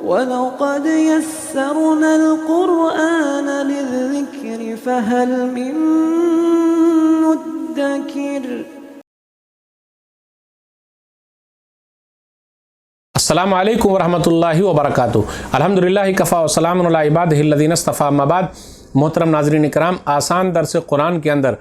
وَلَقَدْ يَسَّرْنَا الْقُرْآنَ لِلذِّكْرِ فَهَلْ مِن مُّدَّكِرٍ۔ السلام علیکم ورحمۃ اللہ وبرکاتہ۔ الحمدللہ کفا وسلام علی عبادہ الذین اصطفیٰ، اما بعد۔ محترم ناظرین اکرام، آسان درس قرآن کے اندر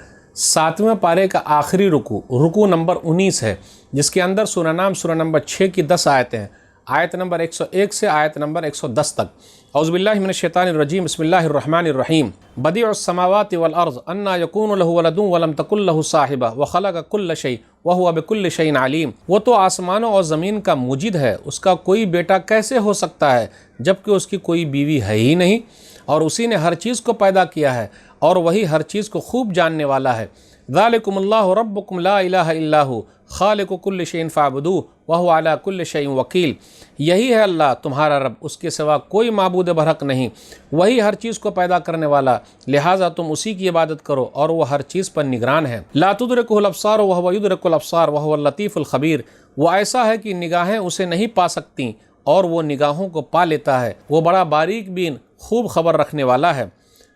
7ویں پارے کا آخری رکوع نمبر 19 ہے، جس کے اندر سورہ نام سورہ نمبر 6 کی 10 آیتیں ہیں، آیت نمبر 101 سے آیت نمبر 110 تک۔ اعوذ باللہ من الشیطان الرجیم، بسم اللہ الرحمن الرحیم۔ بدیع السماوات والارض انا یکون له ولد ولم تکن له صاحبہ وخلق کل شیء وہو بکل شیء علیم۔ وہ تو آسمانوں اور زمین کا موجد ہے، اس کا کوئی بیٹا کیسے ہو سکتا ہے جبکہ اس کی کوئی بیوی ہے ہی نہیں، اور اسی نے ہر چیز کو پیدا کیا ہے اور وہی ہر چیز کو خوب جاننے والا ہے۔ ذالکم اللہ ربکم لا الہ الا ہو خالق کل شیء فاعبدوہ وہو علی کل شیء وکیل۔ یہی ہے اللہ تمہارا رب، اس کے سوا کوئی معبود برحق نہیں، وہی ہر چیز کو پیدا کرنے والا، لہٰذا تم اسی کی عبادت کرو اور وہ ہر چیز پر نگران ہے۔ لا تدرکہ الابصار وہو یدرک الابصار وہو اللطیف الخبیر۔ وہ ایسا ہے کہ نگاہیں اسے نہیں پا سکتیں اور وہ نگاہوں کو پا لیتا ہے، وہ بڑا باریک بین خوب خبر رکھنے والا ہے۔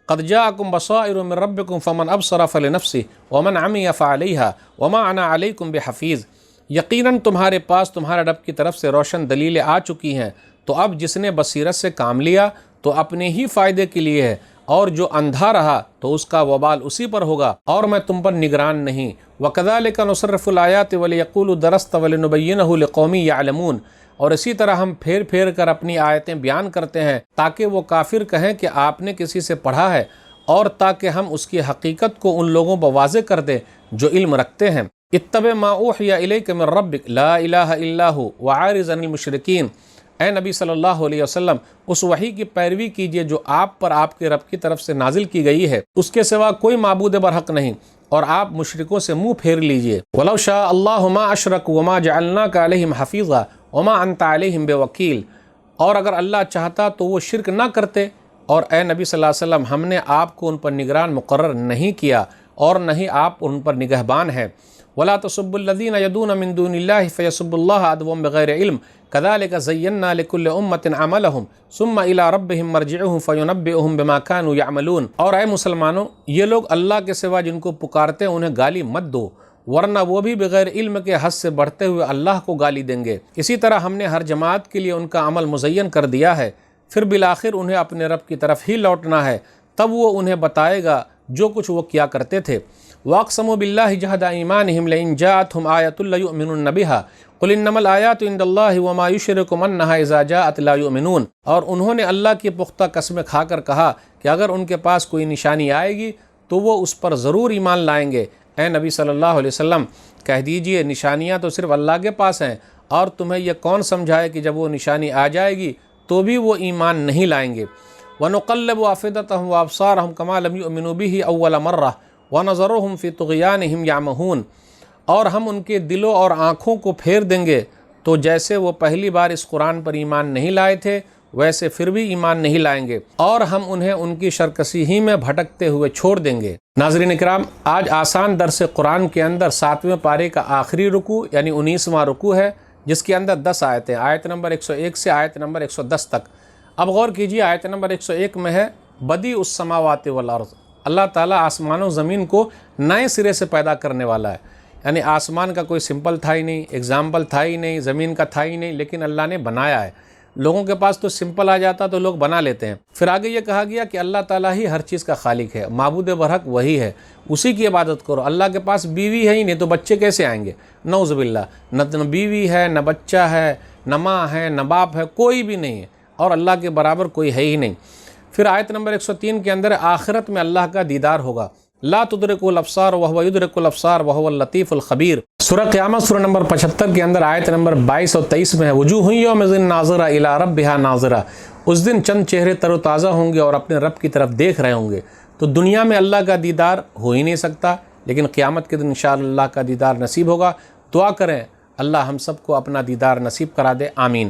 قد جاءکم بصائر من ربکم فمن ابصر فلنفسہ ومن عمی فعلیہا وما انا علیکم بحفیظ۔ یقیناً تمہارے پاس تمہارے رب کی طرف سے روشن دلیلیں آ چکی ہیں، تو اب جس نے بصیرت سے کام لیا تو اپنے ہی فائدے کے لیے ہے، اور جو اندھا رہا تو اس کا وبال اسی پر ہوگا، اور میں تم پر نگران نہیں۔ وَكَذَلِكَ نُصَرِّفُ الْآيَاتِ وَلِيَقُولُوا دَرَسْتَ وَلِنُبَيِّنَهُ لِقَوْمٍ يَعْلَمُونَ۔ اور اسی طرح ہم پھیر پھیر کر اپنی آیتیں بیان کرتے ہیں تاکہ وہ کافر کہیں کہ آپ نے کسی سے پڑھا ہے، اور تاکہ ہم اس کی حقیقت کو ان لوگوں پر واضح کر دیں جو علم رکھتے ہیں۔ اتبع ما اوحی الیک من ربک لا الہ الا ہو وعارض عن المشرکین۔ اے نبی صلی اللہ علیہ وسلم، اس وحی کی پیروی کیجیے جو آپ پر آپ کے رب کی طرف سے نازل کی گئی ہے، اس کے سوا کوئی معبود برحق نہیں، اور آپ مشرکوں سے منہ پھیر لیجیے۔ وَلَوْ شَاءَ اللَّهُ مَا أَشْرَكُوا وَمَا جَعَلْنَاكَ عَلَيْهِمْ حَفِيظًا وَمَا أَنْتَ عَلَيْهِمْ بِوَكِيلٍ۔ اور اگر اللہ چاہتا تو وہ شرک نہ کرتے، اور اے نبی صلی اللہ علیہ وسلم، ہم نے آپ کو ان پر نگران مقرر نہیں کیا اور نہ ہی آپ ان پر نگہبان ہیں۔ وَلَا تَسُبُّوا الَّذِينَ يَدْعُونَ مِن دُونِ اللَّهِ فَيَسُبُّوا اللَّهَ عَدْوًا بِغَيْرِ عِلْمٍ كَذَلِكَ زَيَّنَّا لِكُلِّ أُمَّةٍ عَمَلَهُمْ ثُمَّ إِلَىٰ رَبِّهِمْ مَرْجِعُهُمْ فَيُنَبِّئُهُم بِمَا كَانُوا يَعْمَلُونَ۔ اور اے مسلمانوں، یہ لوگ اللہ کے سوا جن کو پکارتے ہیں انہیں گالی مت دو، ورنہ وہ بھی بغیر علم کے حد سے بڑھتے ہوئے اللہ کو گالی دیں گے۔ اسی طرح ہم نے ہر جماعت کے لیے ان کا عمل مزین کر دیا ہے، پھر بالآخر انہیں اپنے رب کی طرف ہی لوٹنا ہے، تب وہ انہیں بتائے گا جو کچھ وہ کیا کرتے تھے۔ وَأَقْسَمُوا بِاللَّهِ جَهْدَ أَيْمَانِهِمْ لَئِن جَاءَتْهُمْ آيَةٌ لَّيُؤْمِنُنَّ بِهَا قُلْ إِنَّمَا الْآيَاتُ عِندَ اللَّهِ وَمَا يُشْرِكُكُمْ أَنَّهَا إِذَا جَاءَتْ لَا يُؤْمِنُونَ۔ اور انہوں نے اللہ کی پختہ قسمیں کھا کر کہا کہ اگر ان کے پاس کوئی نشانی آئے گی تو وہ اس پر ضرور ایمان لائیں گے۔ اے نبی صلی اللہ علیہ وسلم، کہہ دیجئے نشانیاں تو صرف اللہ کے پاس ہیں، اور تمہیں یہ کون سمجھائے کہ جب وہ نشانی آ جائے گی تو بھی وہ ایمان نہیں لائیں گے۔ وَنُقَلِّبُ أَفْئِدَتَهُمْ وَأَبْصَارَهُمْ كَمَا لَمْ يُؤْمِنُوا بِهِ أَوَّلَ مَرَّةٍ وَنَظَرُهُمْ فِي طُغْيَانِهِمْ يَعْمَهُونَ۔ اور ہم ان کے دلوں اور آنکھوں کو پھیر دیں گے تو جیسے وہ پہلی بار اس قرآن پر ایمان نہیں لائے تھے ویسے پھر بھی ایمان نہیں لائیں گے، اور ہم انہیں ان کی شرکسی ہی میں بھٹکتے ہوئے چھوڑ دیں گے۔ ناظرین اکرام، آج آسان درس قرآن کے اندر 7ویں پارے کا آخری رکوع یعنی 19واں رکوع ہے، جس کے اندر 10 آیتیں، آیت نمبر 101 سے آیت نمبر 110 تک۔ اب غور کیجیے، آیت نمبر 101 میں ہے بدیع السماوات والارض۔ اللہ تعالیٰ آسمان و زمین کو نئے سرے سے پیدا کرنے والا ہے، یعنی آسمان کا کوئی سمپل تھا ہی نہیں، ایگزامپل تھا ہی نہیں، زمین کا تھا ہی نہیں، لیکن اللہ نے بنایا ہے۔ لوگوں کے پاس تو سمپل آ جاتا تو لوگ بنا لیتے ہیں۔ پھر آگے یہ کہا گیا کہ اللہ تعالیٰ ہی ہر چیز کا خالق ہے، معبود برحق وہی ہے، اسی کی عبادت کرو۔ اللہ کے پاس بیوی ہے ہی نہیں تو بچے کیسے آئیں گے؟ نعوذ باللہ، نہ بیوی ہے، نہ بچہ ہے، نہ ماں ہے، نہ باپ ہے، کوئی بھی نہیں ہے، اور اللہ کے برابر کوئی ہے ہی نہیں۔ پھر آیت نمبر 103 کے اندر آخرت میں اللہ کا دیدار ہوگا۔ لا تدرک الابصار وہو یدرک الابصار وہو اللطیف الخبیر۔ سورہ قیامت سورہ نمبر 75 کے اندر آیت نمبر 22 اور 23 میں ہے وجوہ یومئذ ناظرہ الی ربہا ناظرہ۔ اس دن چند چہرے تر و تازہ ہوں گے اور اپنے رب کی طرف دیکھ رہے ہوں گے۔ تو دنیا میں اللہ کا دیدار ہو ہی نہیں سکتا، لیکن قیامت کے دن انشاءاللہ اللہ کا دیدار نصیب ہوگا۔ دعا کریں اللہ ہم سب کو اپنا دیدار نصیب کرا دے، آمین۔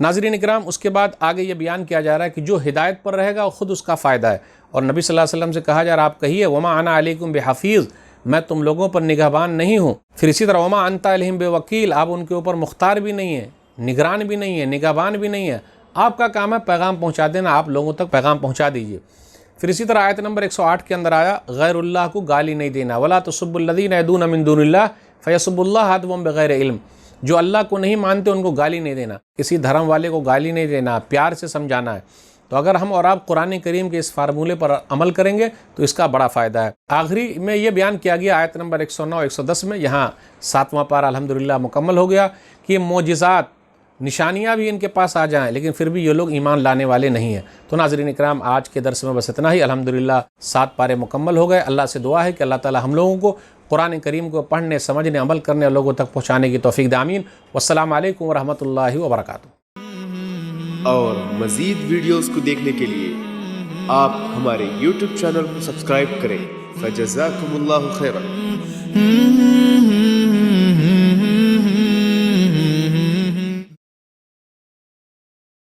ناظرین اکرام، اس کے بعد آگے یہ بیان کیا جا رہا ہے کہ جو ہدایت پر رہے گا وہ خود اس کا فائدہ ہے، اور نبی صلی اللہ علیہ وسلم سے کہا جا رہا آپ کہیے وما انا علیکم بحفیظ، میں تم لوگوں پر نگہبان نہیں ہوں۔ پھر اسی طرح وما انت علیہم بوکیل، آپ ان کے اوپر مختار بھی نہیں ہیں، نگران بھی نہیں ہے، نگہبان بھی نہیں ہے، آپ کا کام ہے پیغام پہنچا دینا، آپ لوگوں تک پیغام پہنچا دیجئے۔ پھر اسی طرح آیت نمبر 108 کے اندر آیا غیر اللہ کو گالی نہیں دینا، ولا تسبوا الذین یدعون من دون اللہ فیسبوا اللہ عدوا بغیر علم، جو اللہ کو نہیں مانتے ان کو گالی نہیں دینا، کسی دھرم والے کو گالی نہیں دینا، پیار سے سمجھانا ہے۔ تو اگر ہم اور آپ قرآن کریم کے اس فارمولے پر عمل کریں گے تو اس کا بڑا فائدہ ہے۔ آخری میں یہ بیان کیا گیا آیت نمبر 109 110 میں، یہاں 7واں پارہ الحمدللہ مکمل ہو گیا کہ معجزات نشانیاں بھی ان کے پاس آ جائیں لیکن پھر بھی یہ لوگ ایمان لانے والے نہیں ہیں۔ تو ناظرین اکرام، آج کے درس میں بس اتنا ہی۔ الحمدللہ 7 پارے مکمل ہو گئے۔ اللہ سے دعا ہے کہ اللہ تعالی ہم لوگوں کو قرآن کریم کو پڑھنے، سمجھنے، عمل کرنے اور لوگوں تک پہنچانے کی توفیق دے، آمین۔ والسلام علیکم ورحمۃ اللہ وبرکاتہ۔ اور مزید ویڈیوز کو دیکھنے کے لیے آپ ہمارے YouTube چینل کو سبسکرائب کریں۔ فجزاکم اللہ خیرا۔